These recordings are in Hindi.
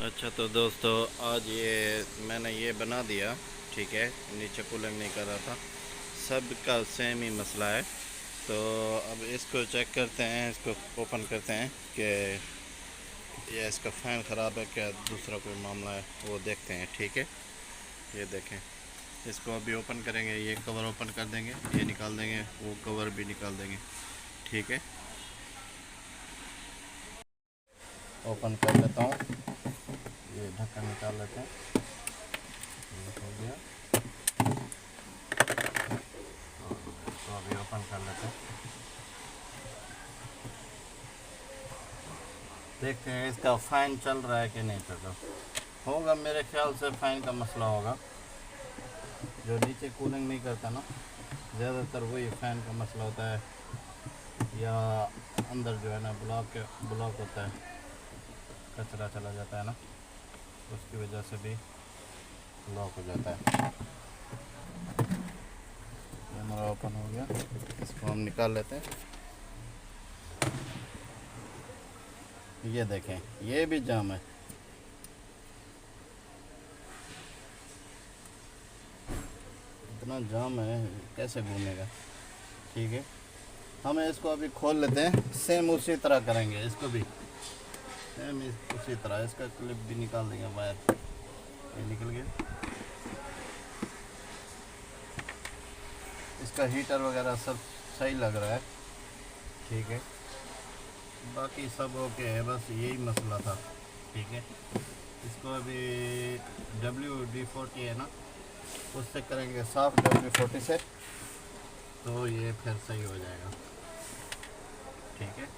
अच्छा तो दोस्तों, आज ये मैंने ये बना दिया। ठीक है, नीचे कूलिंग नहीं कर रहा था। सबका सेम ही मसला है। तो अब इसको चेक करते हैं, इसको ओपन करते हैं कि या इसका फ़ैन ख़राब है क्या, दूसरा कोई मामला है वो देखते हैं। ठीक है, ये देखें, इसको अभी ओपन करेंगे। ये कवर ओपन कर देंगे, ये निकाल देंगे, वो कवर भी निकाल देंगे। ठीक है, ओपन कर लेता हूँ। ये ढक्कन निकाल लेते हैं। ये हो गया। तो अभी ओपन कर लेते हैं, देखते हैं इसका फ़ैन चल रहा है कि नहीं चल रहा। होगा, मेरे ख्याल से फ़ैन का मसला होगा। जो नीचे कूलिंग नहीं करता ना, ज़्यादातर वही फ़ैन का मसला होता है, या अंदर जो है ना ब्लॉक होता है, कचरा चला जाता है ना, उसकी वजह से भी ब्लॉक हो जाता है। ये हमारा ओपन हो गया, इसको हम निकाल लेते हैं। ये देखें, ये भी जाम है। इतना जाम है, कैसे घूमेगा। ठीक है, हम इसको अभी खोल लेते हैं। सेम उसी तरह करेंगे इसको भी, सेम उसी तरह। इसका क्लिप भी निकाल देंगे, वायर ये निकल गया। इसका हीटर वगैरह सब सही लग रहा है। ठीक है, बाकी सब ओके है, बस यही मसला था। ठीक है, इसको अभी WD-40 है ना, उससे करेंगे साफ, WD-40 से, तो ये फिर सही हो जाएगा। ठीक है,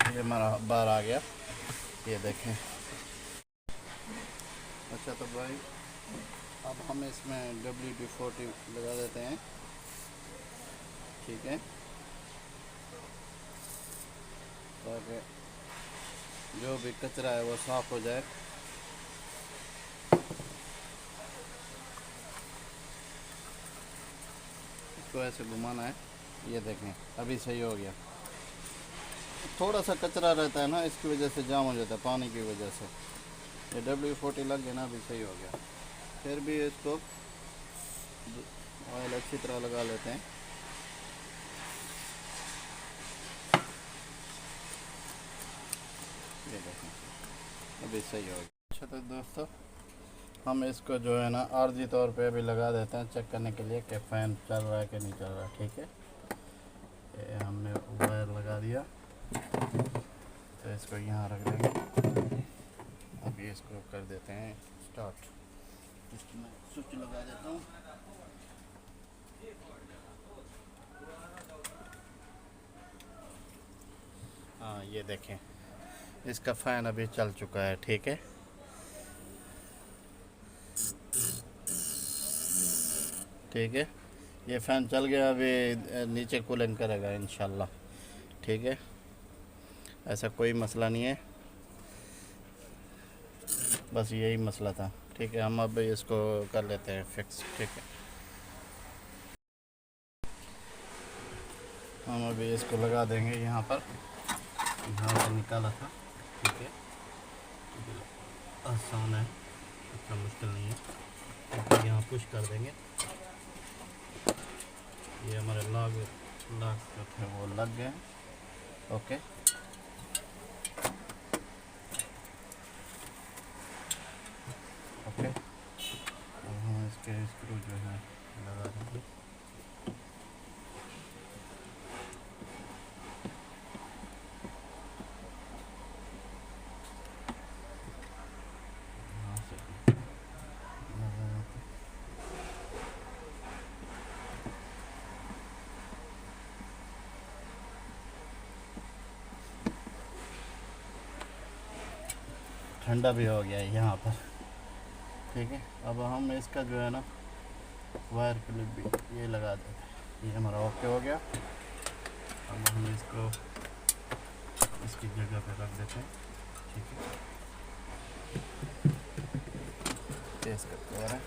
ये हमारा बाहर आ गया, ये देखें। अच्छा तो भाई, अब हम इसमें WD-40 लगा देते हैं। ठीक है, ताकि जो भी कचरा है वो साफ़ हो जाए। इसको ऐसे घुमाना है, ये देखें, अभी सही हो गया। थोड़ा सा कचरा रहता है ना, इसकी वजह से जाम हो जाता है, पानी की वजह से। ये WD-40 लग गया ना, अभी सही हो गया। फिर भी इसको ऑयल अच्छी तरह लगा लेते हैं। ये देखें, अभी सही हो गया। अच्छा तो दोस्तों, हम इसको जो है ना आर्जी तौर पे अभी लगा देते हैं, चेक करने के लिए कि फ़ैन चल रहा है कि नहीं चल रहा। ठीक है, ये हमने वायर लगा दिया, तो इसको यहाँ रख देंगे। अभी इसको कर देते हैं स्टार्ट। इसमें स्विच लगा देता हूँ। हाँ, ये देखें, इसका फ़ैन अभी चल चुका है। ठीक है, ठीक है, ये फ़ैन चल गया। अभी नीचे कूलिंग करेगा इंशाल्लाह। ठीक है, ऐसा कोई मसला नहीं है, बस यही मसला था। ठीक है, हम अब इसको कर लेते हैं फिक्स। ठीक है, हम अभी इसको लगा देंगे यहाँ पर, यहाँ से निकाला था। ठीक है, आसान है, इतना मुश्किल नहीं है। तो यहाँ पुश कर देंगे, ये हमारे लॉक जो थे वो लग गए। ओके, ओके, अब हम इसके स्क्रू जो है लगा देंगे। यहाँ से लगा देते। ठंडा भी हो गया है यहाँ पर। ठीक है, अब हम इसका जो है ना वायर क्लिप भी ये लगा देते हैं। ये हमारा ओके हो गया। अब हम इसको इसकी जगह पे रख देते हैं। ठीक है, तेज़ करते हैं।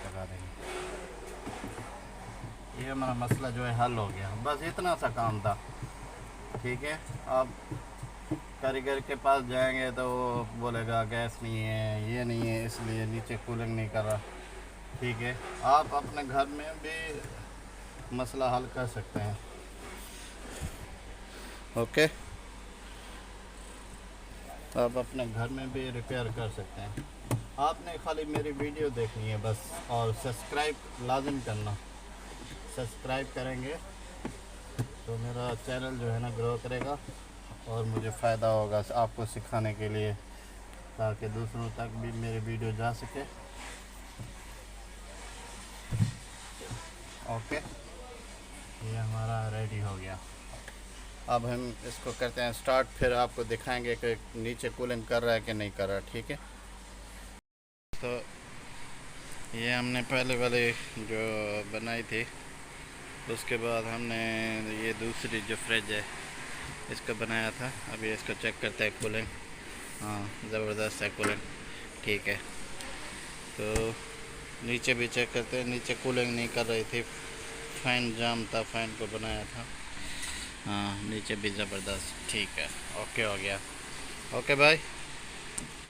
लगा देंगे। ये हमारा मसला जो है हल हो गया, बस इतना सा काम था। ठीक है, अब कारीगर के पास जाएंगे तो वो बोलेगा गैस नहीं है, ये नहीं है, इसलिए नीचे कूलिंग नहीं कर रहा। ठीक है, आप अपने घर में भी मसला हल कर सकते हैं। ओके, आप अपने घर में भी रिपेयर कर सकते हैं। आपने खाली मेरी वीडियो देखनी है बस, और सब्सक्राइब लाजिम करना। सब्सक्राइब करेंगे तो मेरा चैनल जो है ना ग्रो करेगा और मुझे फ़ायदा होगा आपको सिखाने के लिए, ताकि दूसरों तक भी मेरी वीडियो जा सके। ओके, ये हमारा रेडी हो गया। अब हम इसको करते हैं स्टार्ट, फिर आपको दिखाएंगे कि नीचे कूलिंग कर रहा है कि नहीं कर रहा। ठीक है, तो ये हमने पहले वाले जो बनाई थी, उसके बाद हमने ये दूसरी जो फ्रिज है इसको बनाया था। अभी इसको चेक करते हैं कूलिंग। हाँ, ज़बरदस्त है कूलिंग। ठीक है, तो नीचे भी चेक करते हैं। नीचे कूलिंग नहीं कर रही थी, फ़ैन जाम था, फ़ैन को बनाया था। हाँ, नीचे भी ज़बरदस्त। ठीक है, ओके हो गया। ओके भाई।